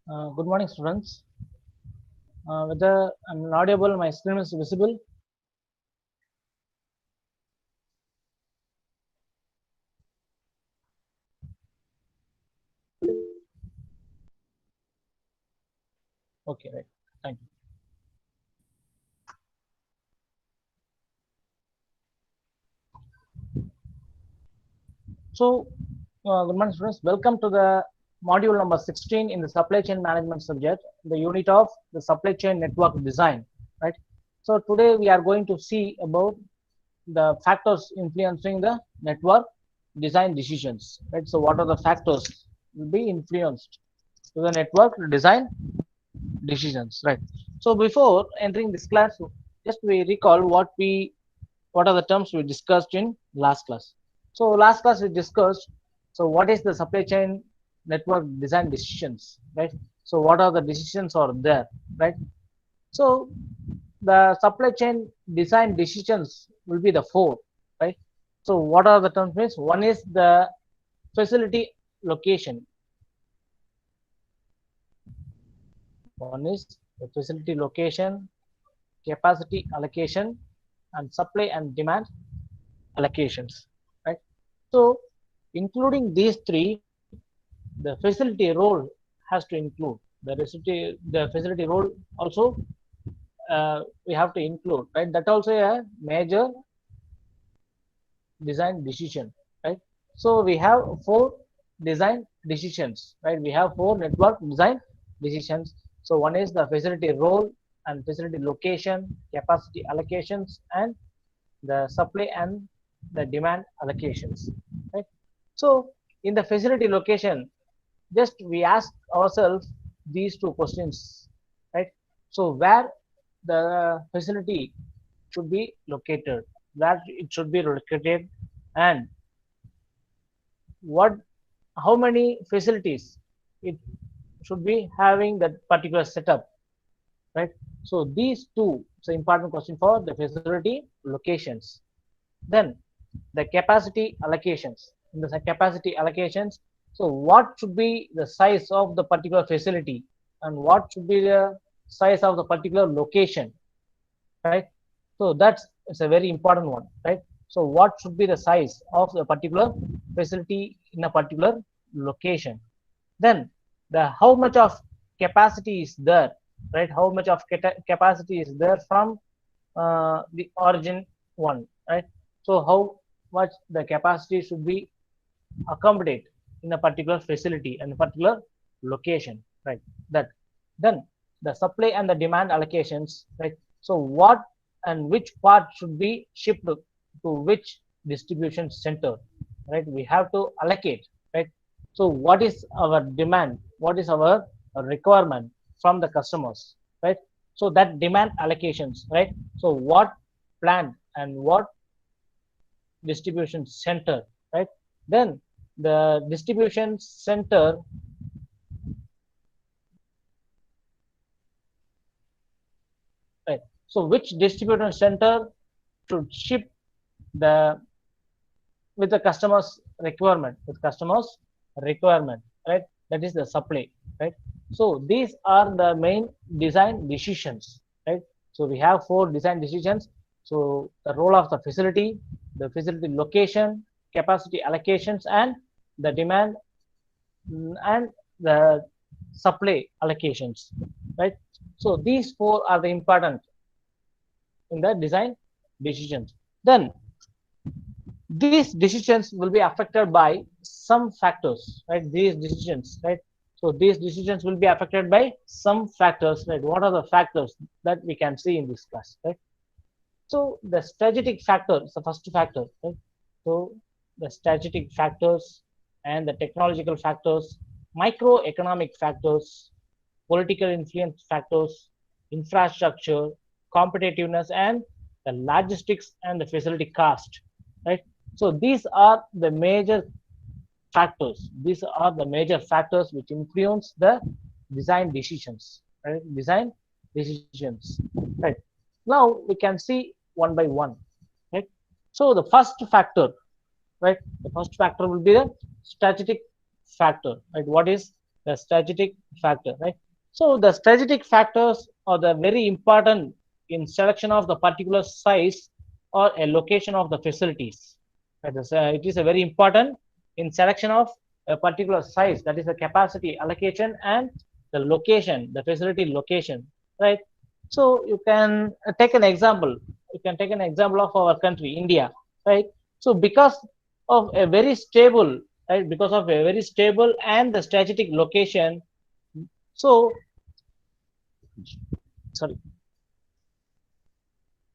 Good morning, students. Whether I'm audible, my screen is visible. Okay, right. Thank you. So, good morning, students. Welcome to the module number 16 in the supply chain management subject, the unit of the supply chain network design. Right. So, today we are going to see about the factors influencing the network design decisions. Right. So, what are the factors will be influenced to the network design decisions, right? So before entering this class, just we recall what are the terms we discussed in last class. So last class we discussed, so what is the supply chain network design decisions, right? So what are the decisions are there, right? So the supply chain design decisions will be the four, right? So what are the terms means? One is the facility location. One is the facility location, capacity allocation, and supply and demand allocations, right? So including these three, the facility role has to include the facility role also, we have to include, right? That also a major design decision, right? So we have four design decisions, right? We have four network design decisions. So one is the facility role and facility location, capacity allocations, and the supply and the demand allocations, right? So in the facility location, just we ask ourselves these two questions, right? So where the facility should be located, where it should be located, and what how many facilities it should be having that particular setup, right? So these two is an important question for the facility locations. Then the capacity allocations. In the capacity allocations, so what should be the size of the particular facility and what should be the size of the particular location, right? So that's it's a very important one, right? So what should be the size of the particular facility in a particular location? Then the how much of capacity is there, right? How much of capacity is there from the origin one, right? So how much the capacity should be accommodate in a particular facility and a particular location, right? That then the supply and the demand allocations, right? So what and which part should be shipped to which distribution center, right? We have to allocate, right? So what is our demand, what is our requirement from the customers, right? So that demand allocations, right? So what plant and what distribution center, right? Then the distribution center, right? So which distribution center should ship the with the customer's requirement, with customers requirement, right? That is the supply, right? So these are the main design decisions, right? So we have four design decisions. So the role of the facility location, capacity allocations, and the demand and the supply allocations, right? So these four are the important in the design decisions. Then these decisions will be affected by some factors, right? These decisions, right? So these decisions will be affected by some factors, right? What are the factors that we can see in this class, right? So the strategic factor is the first factor, right? So the strategic factors and the technological factors, microeconomic factors, political influence factors, infrastructure, competitiveness, and the logistics and the facility cost, right? So these are the major factors. These are the major factors which influence the design decisions, right? Design decisions, right? Now we can see one by one, right? So the first factor, right? The first factor will be the strategic factor, right? What is the strategic factor, right? So the strategic factors are the very important in selection of the particular size or a location of the facilities. It is a very important in selection of a particular size, that is the capacity allocation and the location, the facility location, right? So you can take an example. You can take an example of our country, India, right? So because of a very stable, right, because of a very stable and the strategic location, so sorry,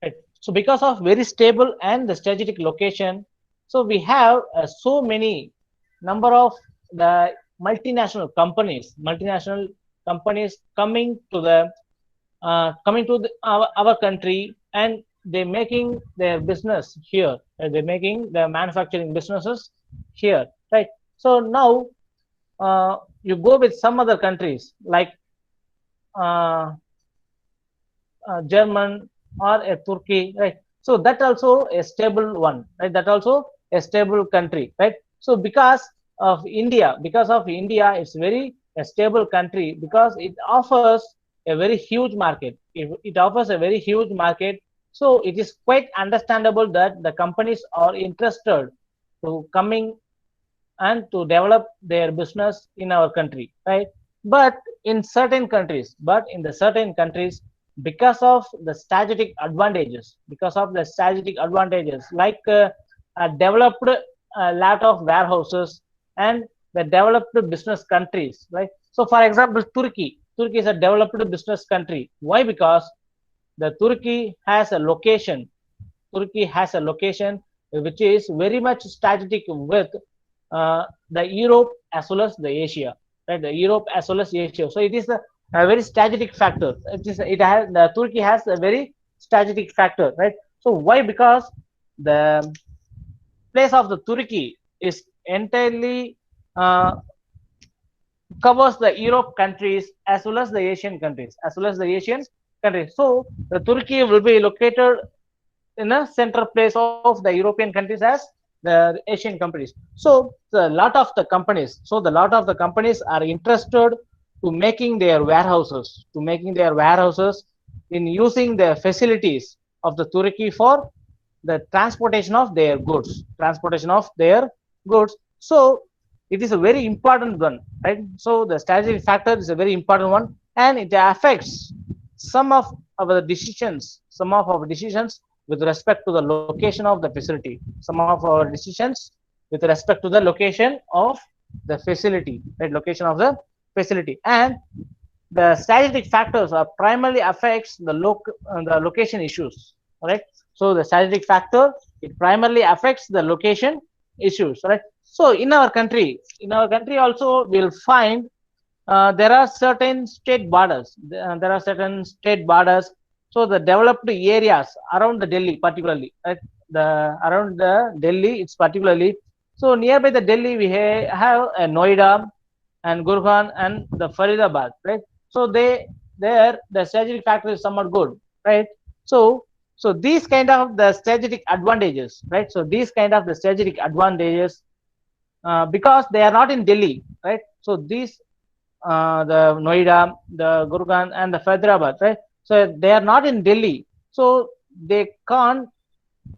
right. So because of very stable and the strategic location, so we have so many number of the multinational companies coming to our country, and they're making their business here. They're making their manufacturing businesses here, right? So now you go with some other countries like uh, German or a Turkey, right? So that also a stable one, right? That also a stable country, right? So because of India, it's very a stable country because it offers a very huge market. It offers a very huge market. So it is quite understandable that the companies are interested to coming and to develop their business in our country, right? But in the certain countries, because of the strategic advantages, like developed a lot of warehouses and the developed business countries, right? So, for example, Turkey is a developed business country. Why? Because the Turkey has a location which is very much strategic with the Europe as well as the Asia, right? The Europe as well as Asia. So it is a very strategic factor. The Turkey has a very strategic factor, right? So why? Because the place of the Turkey is entirely uh, covers the Europe countries as well as the Asian countries. So the Turkey will be located in a central place of the European countries as the Asian countries. So the lot of the companies are interested to making their warehouses in using the facilities of the Turkey for the transportation of their goods. So it is a very important one, right? So the strategic factor is a very important one, and it affects some of our decisions with respect to the location of the facility, some of our decisions with respect to the location of the facility, right? Location of the facility, and the strategic factors are primarily affects the location issues, right? So the strategic factor, it primarily affects the location issues, right? So in our country also we'll find there are certain state borders. There are certain state borders. So the developed areas around the Delhi, particularly, right? The around the Delhi, it's particularly. So nearby the Delhi, we have a Noida and Gurgaon and the Faridabad, right? So there the strategic factor is somewhat good, right? So these kind of the strategic advantages, right? So these kind of the strategic advantages because they are not in Delhi, right? So these the Noida, the Gurgaon, and the Hyderabad, right? So they are not in Delhi, so they can't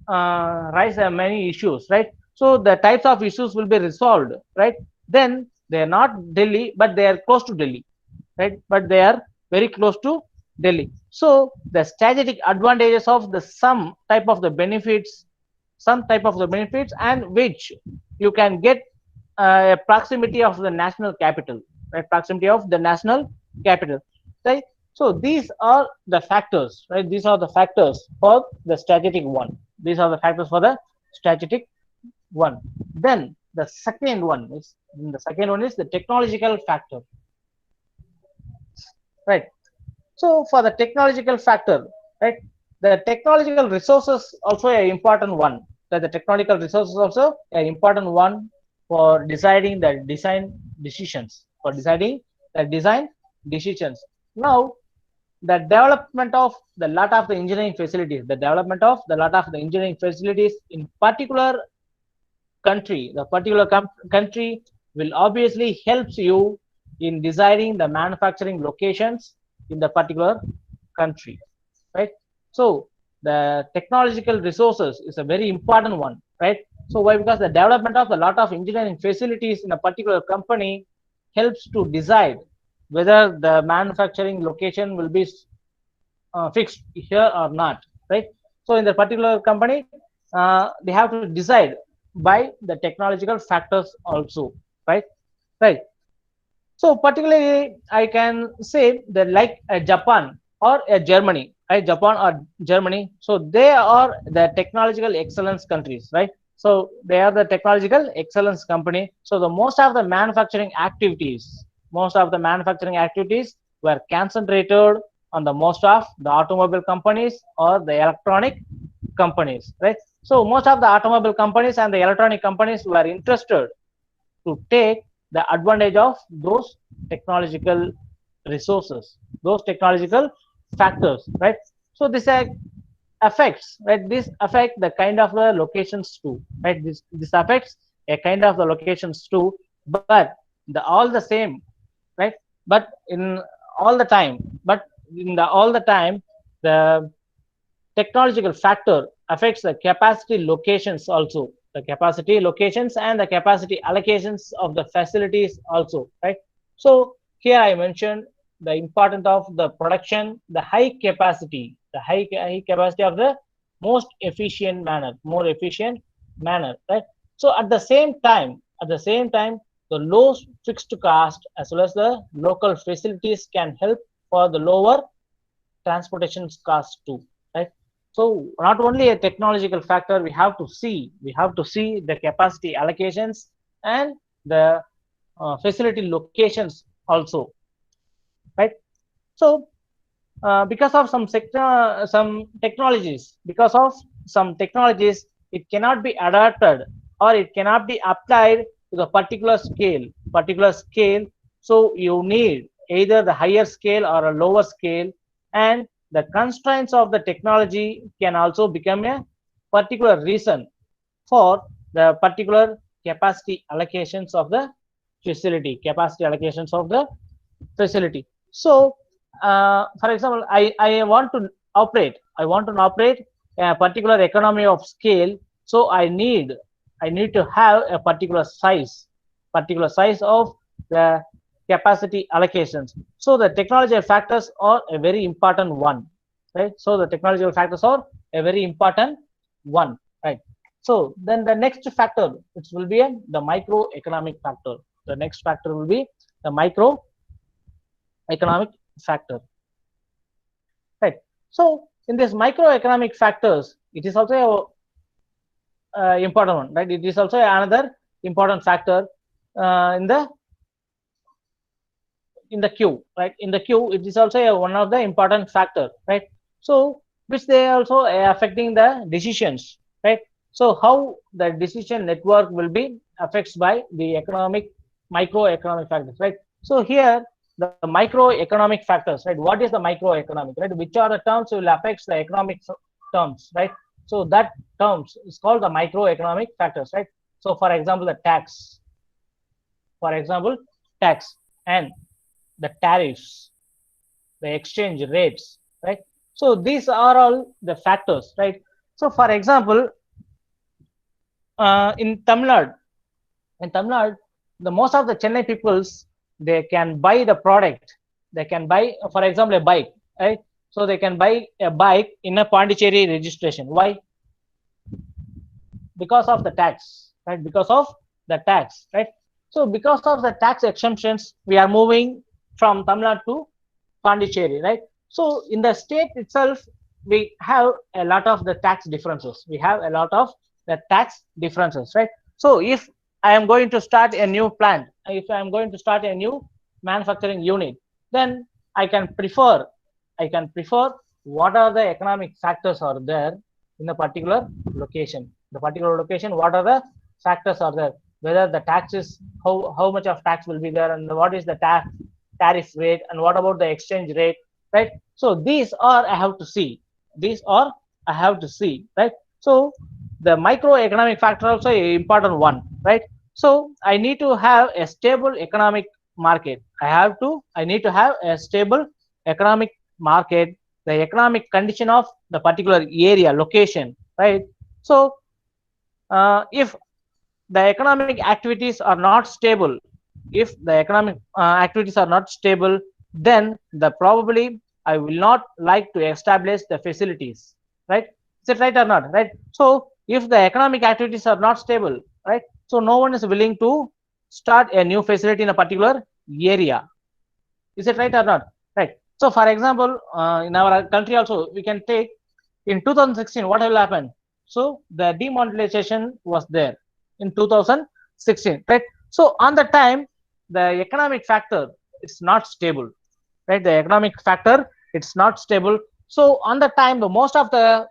rise many issues, right? So the types of issues will be resolved, right? Then they are not Delhi, but they are close to Delhi, right? But they are very close to Delhi. So the strategic advantages of the some type of the benefits, and which you can get a proximity of the national capital, right? Proximity of the national capital, right? So these are the factors, right? These are the factors for the strategic one. These are the factors for the strategic one. Then the second one is the technological factor, right? So for the technological factor, right, the technological resources also an important one. That the technological resources also an important one for deciding the design decisions. Now, the development of the lot of the engineering facilities, in particular country, the particular country will obviously helps you in deciding the manufacturing locations in the particular country, right? So the technological resources is a very important one, right? So why? Because the development of a lot of engineering facilities in a particular company helps to decide whether the manufacturing location will be fixed here or not, right? So in the particular company, they have to decide by the technological factors also, right? Right. So particularly, I can say that like a Japan or a Germany, right? Japan or Germany. So they are the technological excellence countries, right? So they are the technological excellence company. So the most of the manufacturing activities were concentrated on the most of the automobile companies or the electronic companies, right? So most of the automobile companies and the electronic companies were interested to take the advantage of those technological resources, those technological factors, right? So this affects, right? This affect the kind of the locations too, right? This affects a kind of the locations too, but the all the same, right? But in all the time, but in the all the time, the technological factor affects the capacity locations also, the capacity locations and the capacity allocations of the facilities also, right? So here I mentioned the importance of the production, the high capacity of the most efficient manner, more efficient manner, right? So at the same time, the low fixed cost as well as the local facilities can help for the lower transportation costs too, right? So not only a technological factor, we have to see the capacity allocations and the facility locations also, right? So because of some technologies, it cannot be adapted or it cannot be applied to the particular scale. So you need either the higher scale or a lower scale, and the constraints of the technology can also become a particular reason for the particular capacity allocations of the facility. So for example, I want to operate a particular economy of scale. So I need to have a particular size of the capacity allocations. So the technological factors are a very important one, right? So the technological factors are a very important one, right? So then the next factor, which will be the microeconomic factor. The next factor will be the microeconomic factor, right? So in this microeconomic factors, it is also a important one, right? It is also another important factor in the queue, right? In the queue, it is also one of the important factor, right? So which they also affecting the decisions, right? So how the decision network will be affects by the microeconomic factors, right? So here the microeconomic factors, right? What is the microeconomic, right? Which are the terms will affect the economic terms, right? So that terms is called the microeconomic factors, right? So for example, tax and the tariffs, the exchange rates, right? So these are all the factors, right? So for example, in Tamil Nadu, the most of the Chennai peoples, they can buy the product. They can buy, for example, a bike, right? So they can buy a bike in a Pondicherry registration. Why? Because of the tax, right? Because of the tax, right? So because of the tax exemptions, we are moving from Tamil Nadu to Pondicherry, right? So in the state itself, we have a lot of the tax differences. We have a lot of the tax differences, right? So if I am going to start a new plant, if I am going to start a new manufacturing unit, then I can prefer what are the economic factors are there in a particular location. The particular location, what are the factors are there? Whether the taxes, how much of tax will be there, and what is the tariff rate, and what about the exchange rate, right? So these are I have to see. Right? So the microeconomic factor also a important one, right? So I need to have a stable economic market. I need to have a stable economic market, the economic condition of the particular area, location, right? So if the economic activities are not stable, if the economic activities are not stable, then the probably I will not like to establish the facilities, right? Is it right or not, right? So if the economic activities are not stable, right, so no one is willing to start a new facility in a particular area. Is it right or not, right? So for example, in our country also we can take in 2016 what will happen. So the demonetization was there in 2016, right? So on the time the economic factor is not stable, right? The economic factor it's not stable. So on the time the most of the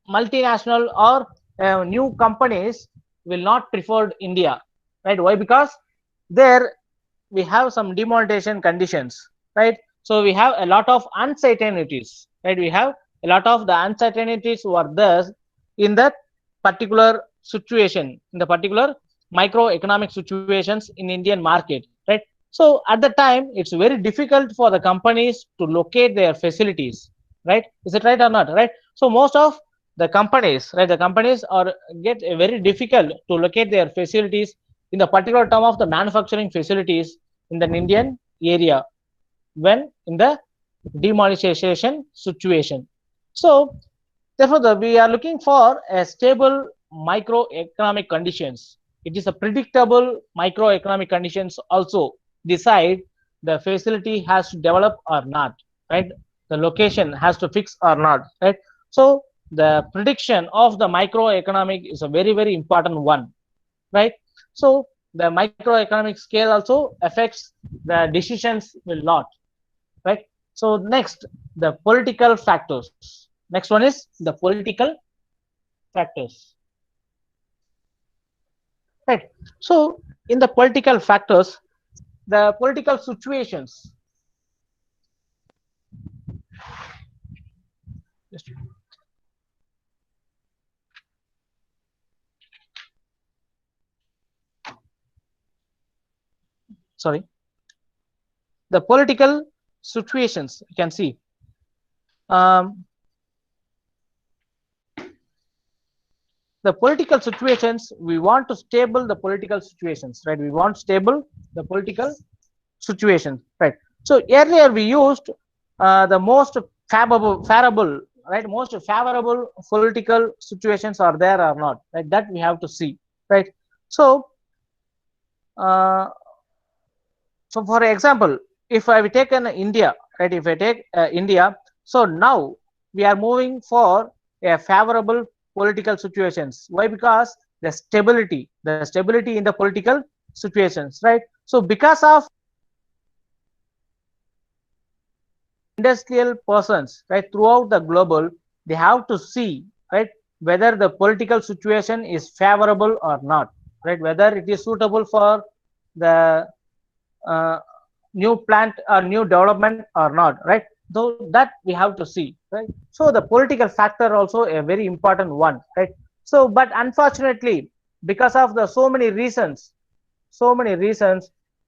multinational or new companies will not prefer India, right? Why? Because there we have some demonetization conditions, right? So we have a lot of uncertainties, right? We have a lot of the uncertainties were there in that particular situation, in the particular microeconomic situations in Indian market, right? So at the time it's very difficult for the companies to locate their facilities, right? Is it right or not, right? So most of the companies, right, the companies are get very difficult to locate their facilities in the particular term of the manufacturing facilities in the Indian area when in the demonetization situation. So therefore we are looking for a stable microeconomic conditions. It is a predictable microeconomic conditions also decide the facility has to develop or not, right? The location has to fix or not, right? So the prediction of the microeconomic is a very important one, right? So the microeconomic scale also affects the decisions will not, right? So next, the political factors. Next one is the political factors, right? So in the political factors, the political situations. Sorry, the political situations you can see. Um, the political situations, we want to stable the political situations, right? We want stable the political situations, right? So earlier we used the most favorable, right? Most favorable political situations are there or not, right? That we have to see, right? So uh, so for example, if I take an India, right? If I take India, so now we are moving for a favorable political situations. Why? Because the stability in the political situations, right? So because of industrial persons, right, throughout the global, they have to see, right, whether the political situation is favorable or not, right? Whether it is suitable for the uh, new plant or new development or not, right? Though that we have to see, right? So the political factor also a very important one, right? So but unfortunately because of the so many reasons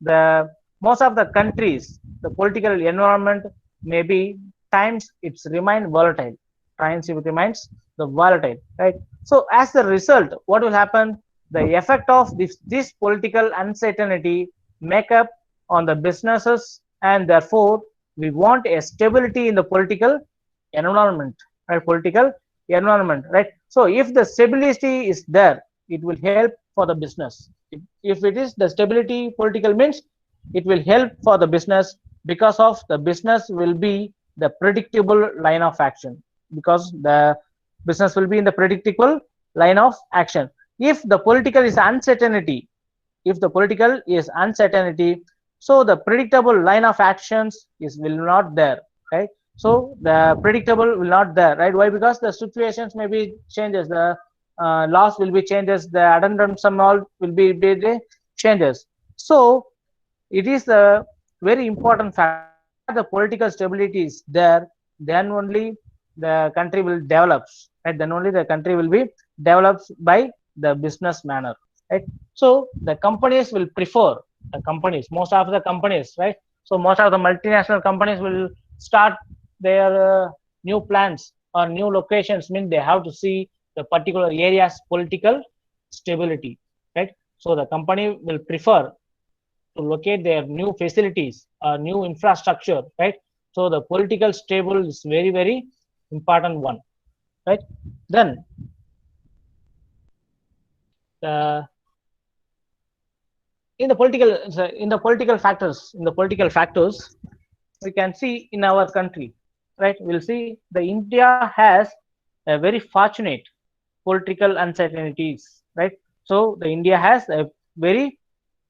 the most of the countries the political environment maybe times it's remain volatile, times it remains the volatile, right? So as the result what will happen, the effect of this political uncertainty make up on the businesses, and therefore we want a stability in the political environment, right? Political environment, right? So if the stability is there, it will help for the business. If it is the stability political means, it will help for the business, because of the business will be the predictable line of action, because the business will be in the predictable line of action. If the political is uncertainty, if the political is uncertainty, so the predictable line of actions is will not there, right? So the predictable will not there, right? Why? Because the situations may be changes, the laws will be changes, the addendums and all will be the changes. So it is the very important factor. Where the political stability is there, then only the country will develop, right? Then only the country will be developed by the business manner, right? So the companies will prefer, companies, most of the companies, right? So most of the multinational companies will start their new plans or new locations. Mean they have to see the particular area's political stability, right? So the company will prefer to locate their new facilities or new infrastructure, right? So the political stable is very, very important one, right? Then uh, in the political factors, we can see in our country, right? We'll see the India has a very fortunate political uncertainties, right? So the India has a very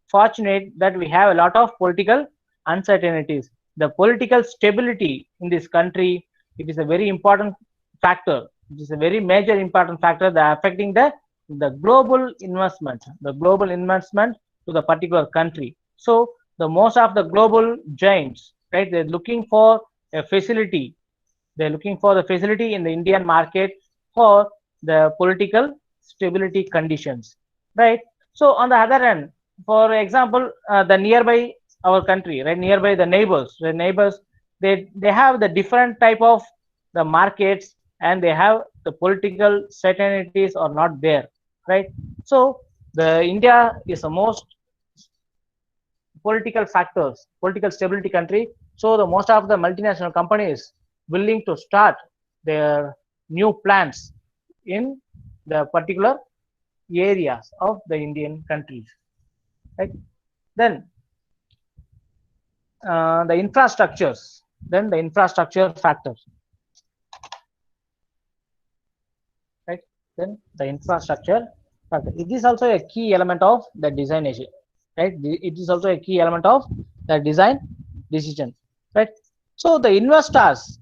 fortunate that we have a lot of political uncertainties. The political stability in this country, it is a very important factor. It is a very major important factor that affecting the global investment to the particular country. So the most of the global giants, right? They're looking for a facility. They're looking for the facility in the Indian market for the political stability conditions, right? So on the other hand, for example, the nearby our country, right, nearby the neighbors, they have the different type of the markets, and they have the political certainties are not there, right? So the India is the most political factors, political stability country. So the most of the multinational companies willing to start their new plants in the particular areas of the Indian countries, right? Then the infrastructures, then the infrastructure factors, right? Then the infrastructure factor. It is also a key element of the design issue, right? It is also a key element of the design decision, right? So the investors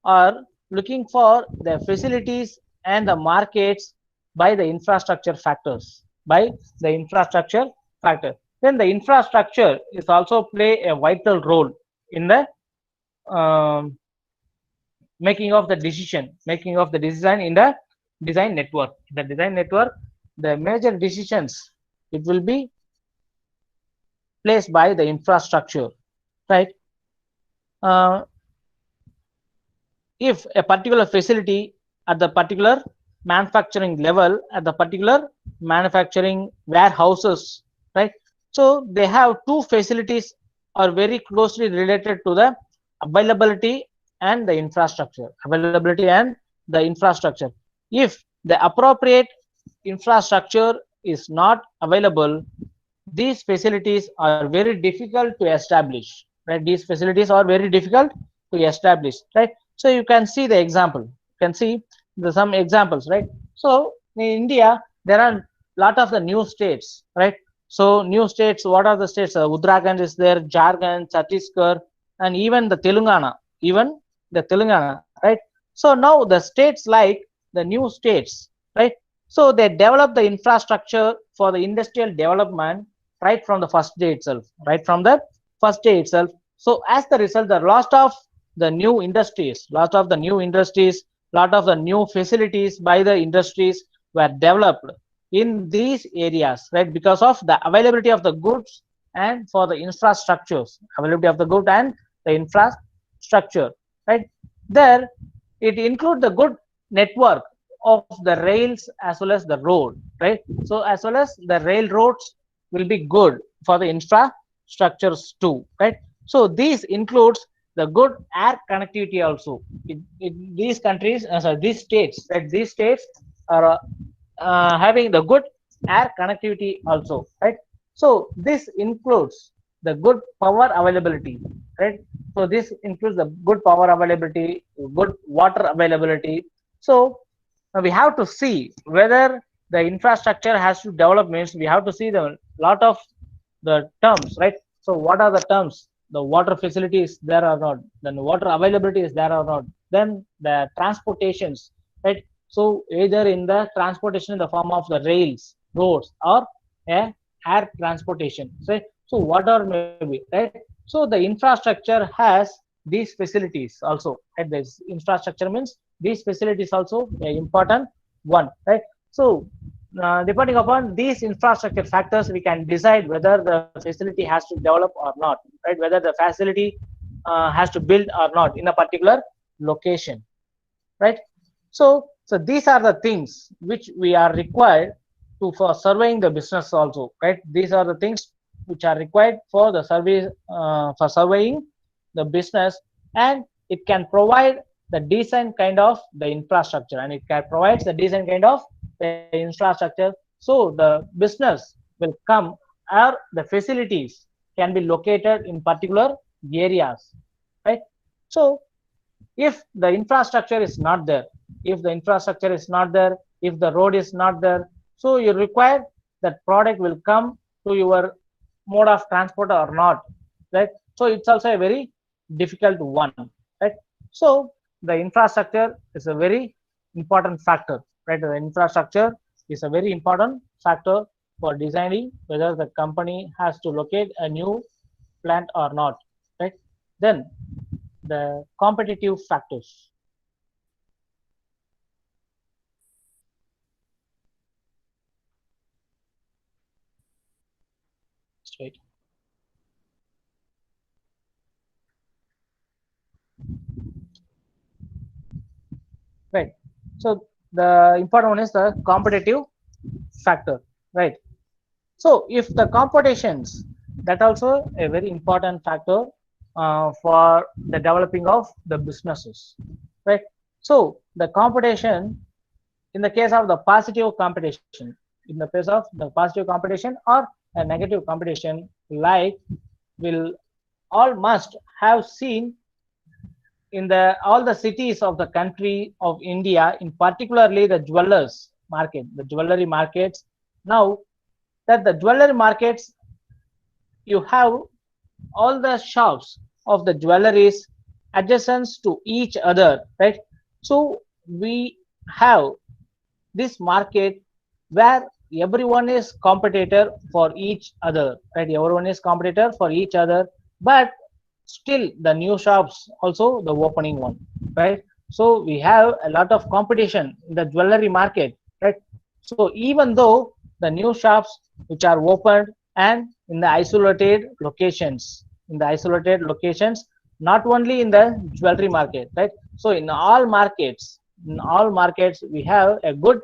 are looking for the facilities and the markets by the infrastructure factors, by the infrastructure factor. Then the infrastructure is also play a vital role in the um, making of the design in the design network. The design network, the major decisions, it will be placed by the infrastructure, right? Uh, if a particular facility at the particular manufacturing level, at the particular manufacturing warehouses, right? So they have two facilities are very closely related to the availability and the infrastructure, availability and the infrastructure. If the appropriate infrastructure is not available, these facilities are very difficult to establish, right? These facilities are very difficult to establish, right? So you can see the example, you can see some examples, right? So in India there are lot of the new states, right? So new states, what are the states? Uttarakhand is there, Jharkhand, Chhattisgarh, and even the Telangana, even the Telangana, right? So now the states like the new states, right? So they develop the infrastructure for the industrial development right from the first day itself, right from the first day itself. So as the result, the lots of the new industries, lot of the new facilities by the industries were developed in these areas, right? Because of the availability of the goods and for the infrastructures, availability of the good and the infrastructure, right? There, it includes the good network of the rails as well as the road, right? So as well as the railroads will be good for the infrastructures too, right? So these includes the good air connectivity also. These countries, sorry, these states, right? These states are having the good air connectivity also, right? So this includes the good power availability, right? So this includes the good power availability, good water availability. So we have to see whether the infrastructure has to develop, means we have to see the lot of the terms, right? So what are the terms? The water facility is there or not, then water availability is there or not, then the transportations, right? So either in the transportation in the form of the rails, roads, or a air transportation, right? So whatever maybe, right? So the infrastructure has these facilities also, right? This infrastructure means these facilities also a important one, right? So depending upon these infrastructure factors, we can decide whether the facility has to develop or not, right? Whether the facility has to build or not in a particular location, right? So these are the things which we are required to for surveying the business also, right? These are the things which are required for the survey for surveying the business, and it can provide the decent kind of the infrastructure, and it can provide the decent kind of the infrastructure, so the business will come, or the facilities can be located in particular areas, right? So if the infrastructure is not there, if the infrastructure is not there, if the road is not there, so you require that product will come to your mode of transport or not, right? So it's also a very difficult one, right? So the infrastructure is a very important factor, right? The infrastructure is a very important factor for deciding whether the company has to locate a new plant or not, right? Then the competitive factors, right? Right. So the important one is the competitive factor, right? So if the competitions, that also a very important factor for the developing of the businesses, right? So the competition, in the case of the positive competition, in the case of the positive competition or a negative competition, like will all must have seen in the all the cities of the country of India, in particularly the jewelers market, the jewelry markets. Now that the jewelry markets, you have all the shops of the jewelries adjacent to each other, right? So we have this market where everyone is competitor for each other, right? Everyone is competitor for each other, but still the new shops also the opening one, right? So we have a lot of competition in the jewelry market, right? So even though the new shops which are opened and in the isolated locations, in the isolated locations, not only in the jewelry market, right? So in all markets we have a good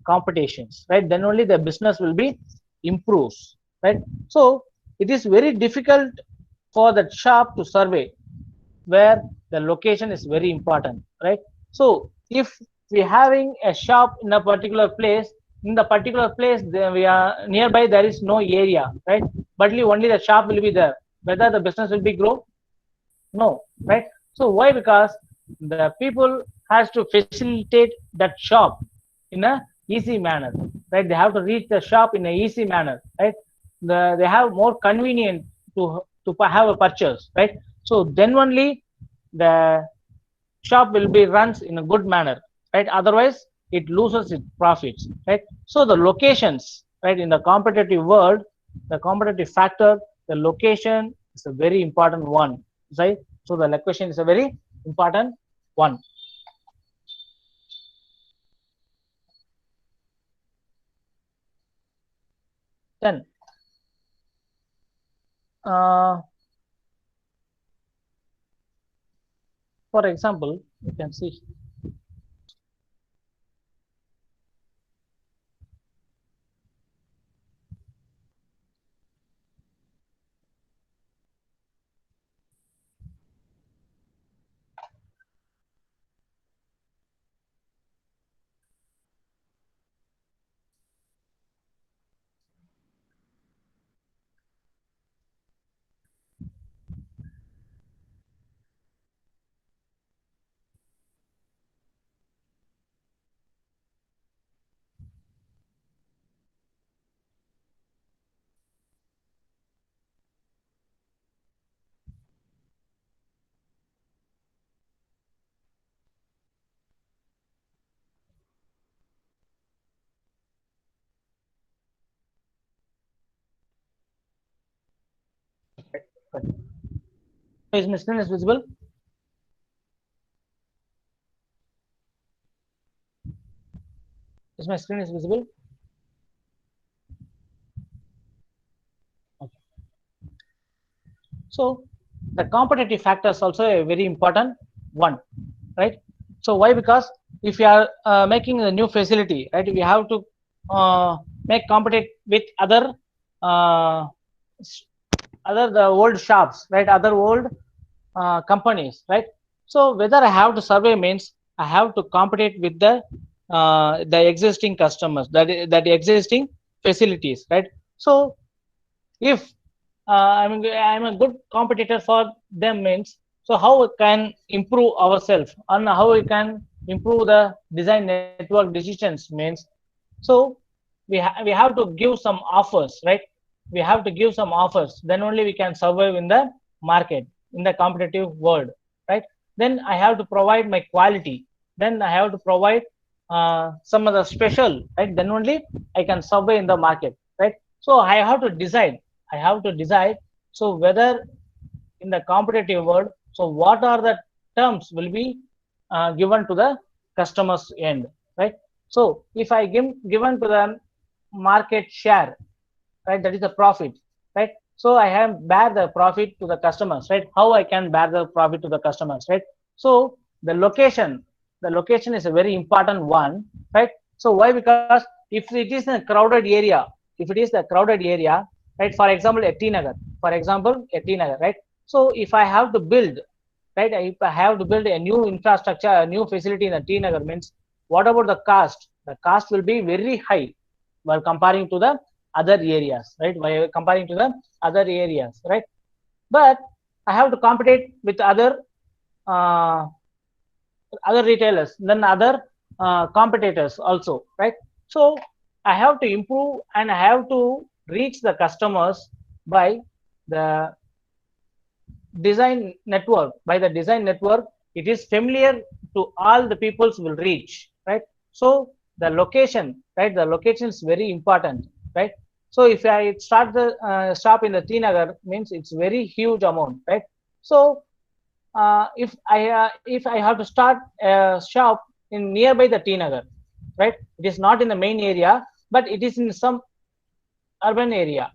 competitions, right? Then only the business will be improves, right? So it is very difficult for that shop to survey where the location is very important, right? So if we having a shop in a particular place, in the particular place there we are nearby, there is no area, right? But only the shop will be there, whether the business will be grow, no, right? So why? Because the people has to facilitate that shop in a easy manner, right? They have to reach the shop in a easy manner, right? They have more convenient to have a purchase, right? So then only the shop will be runs in a good manner, right? Otherwise it loses its profits, right? So the locations, right, in the competitive world, the competitive factor, the location is a very important one, right? So the location is a very important one. Then uh, for example, you can see, is my screen is visible? Is my screen is visible? So the competitive factor is also a very important one, right? So why? Because if you are making a new facility, right, we have to make compete with uh, other the old shops, right, other old companies, right? So whether I have to survey means I have to compete with the existing customers, that existing facilities, right? So if I'm a good competitor for them means, so how we can improve ourselves and how we can improve the design network decisions means, so we have to give some offers, right? We have to give some offers, then only we can survive in the market, in the competitive world, right? Then I have to provide my quality, then I have to provide some of the special, right? Then only I can survive in the market, right? So I have to decide, so whether in the competitive world, so what are the terms will be given to the customers end, right? So if I given to the market share, right, that is the profit, right? So I have bear the profit to the customers, right? How I can bear the profit to the customers, right? So the location is a very important one, right? So why? Because if it is a crowded area, if it is the crowded area, right, for example a T Nagar, for example a T Nagar, right? So if I have to build, right, if I have to build a new infrastructure, a new facility in the T Nagar means, what about the cost? The cost will be very high while comparing to the other areas, right? While comparing to the other areas, right? But I have to compete with uh, other retailers, then other competitors also, right? So I have to improve and I have to reach the customers by the design network. By the design network, it is familiar to all the peoples will reach, right? So the location, right, the location is very important, right? So if I start the shop in the T Nagar means it's very huge amount, right? So if I have to start a shop in nearby the T Nagar, right, it is not in the main area, but it is in some urban area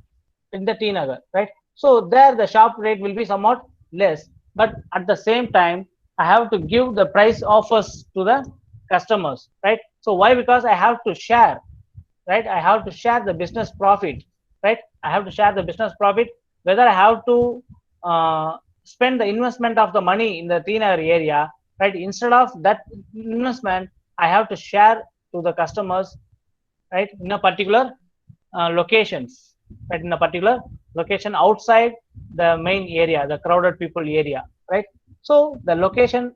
in the T Nagar, right? So there the shop rate will be somewhat less, but at the same time, I have to give the price offers to the customers, right? So why? Because I have to share, right? I have to share the business profit, right? I have to share the business profit, whether I have to spend the investment of the money in the T Nagar area, right? Instead of that investment, I have to share to the customers, right, in a particular locations, right, in a particular location outside the main area, the crowded people area, right? So the location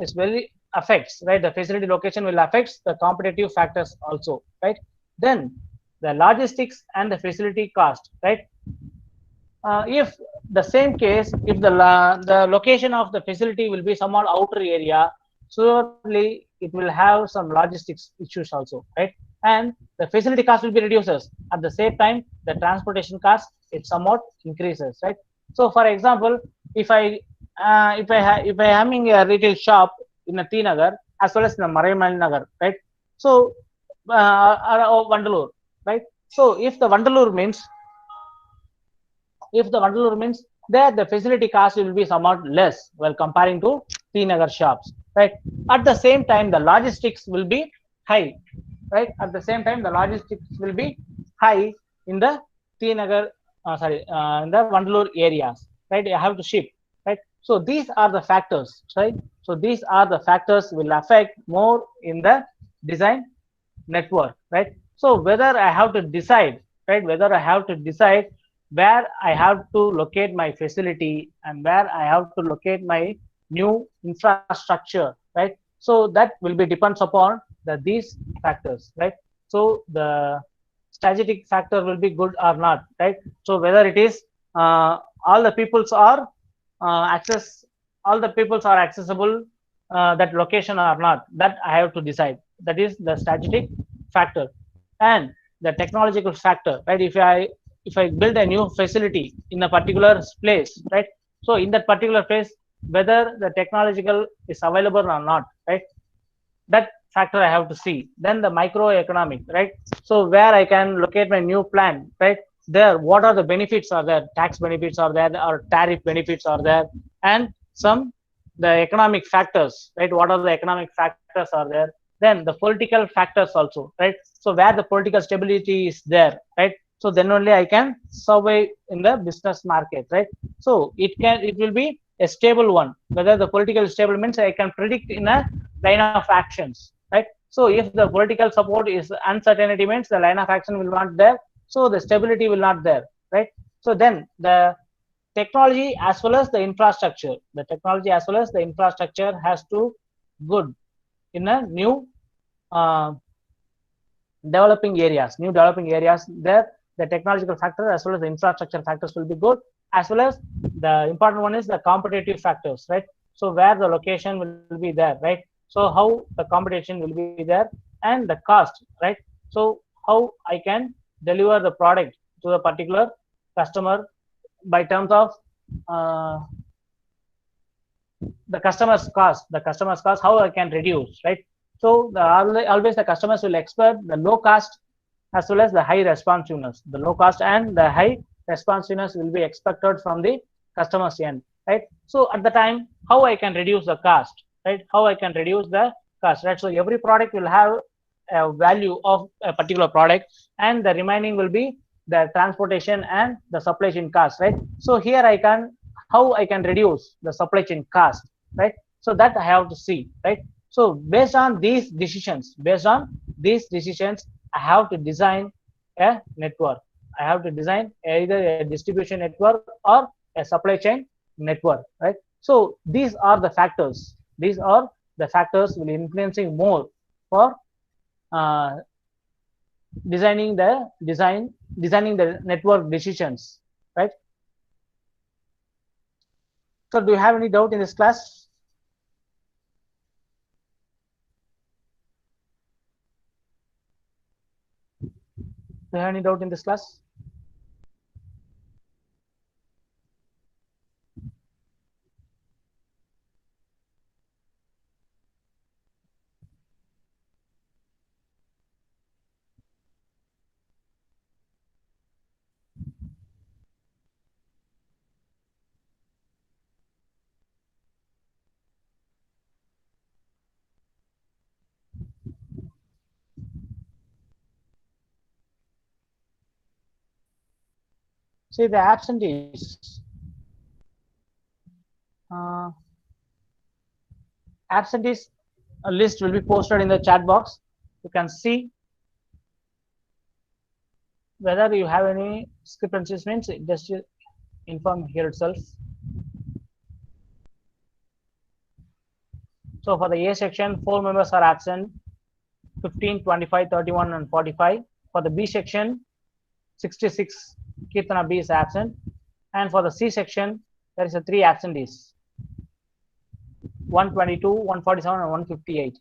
is very affects, right? The facility location will affects the competitive factors also, right? Then the logistics and the facility cost, right? If the same case, if the location of the facility will be somewhat outer area, surely it will have some logistics issues also, right? And the facility cost will be reduces. At the same time, the transportation cost it somewhat increases, right? So, for example, if if I having a retail shop in a T Nagar as well as in the Maraimal Nagar, right? So, or Vandalur, right? So, if the Vandalur means, there the facility cost will be somewhat less while comparing to T Nagar shops, right? At the same time, the logistics will be high, right? At the same time, the logistics will be high in the T Nagar, in the Vandalur areas, right? You have to ship, right? So these are the factors, right? So these are the factors will affect more in the design network, right? So whether I have to decide, right, whether I have to decide where I have to locate my facility and where I have to locate my new infrastructure, right? So that will be depends upon these factors, right? So the strategic factor will be good or not, right? So whether it is all the peoples are access, all the peoples are accessible that location or not, that I have to decide. That is the strategic factor. And the technological factor, right? If I build a new facility in a particular place, right? So in that particular place, whether the technological is available or not, right? That factor I have to see. Then the microeconomic, right? So where I can locate my new plant, right? there, what are the benefits are there, tax benefits are there, or tariff benefits are there, and some the economic factors, right? What are the economic factors are there? Then the political factors also, right? So where the political stability is there, right? So then only I can survive in the business market, right? So it will be a stable one. Whether the political stable means I can predict in a line of actions, right? So if the political support is uncertainty means the line of action will not there, so the stability will not there, right? So then the technology as well as the infrastructure, the technology as well as the infrastructure has to good in a new uh, new developing areas, there the technological factor as well as the infrastructure factors will be good, as well as the important one is the competitive factors, right? So where the location will be there, right? So how the competition will be there, and the cost, right? So how I can deliver the product to a particular customer by terms of uh, the customer's cost, how I can reduce, right? So always the customers will expect the low cost as well as the high responsiveness. The low cost and the high responsiveness will be expected from the customer's end, right? So at the time, how I can reduce the cost, right? How I can reduce the cost, right? So every product will have a value of a particular product, and the remaining will be the transportation and the supply chain cost, right? So here I can, how I can reduce the supply chain cost, right? So that I have to see, right? So based on these decisions, I have to design a network. I have to design either a distribution network or a supply chain network, right? So these are the factors. These are the factors will influencing more for uh, designing the network decisions, right? So do you have any doubt in this class? Do you have any doubt in this class? See the absentees. Uh, Absentees list will be posted in the chat box. You can see whether you have any discrepancies, means just inform here itself. So for the A section, 4 members are absent: 15, 25, 31, and 45. For the B section, 66, Kirtana B is absent. And for the C section, there is a 3 absentees: 122, 147, and 158.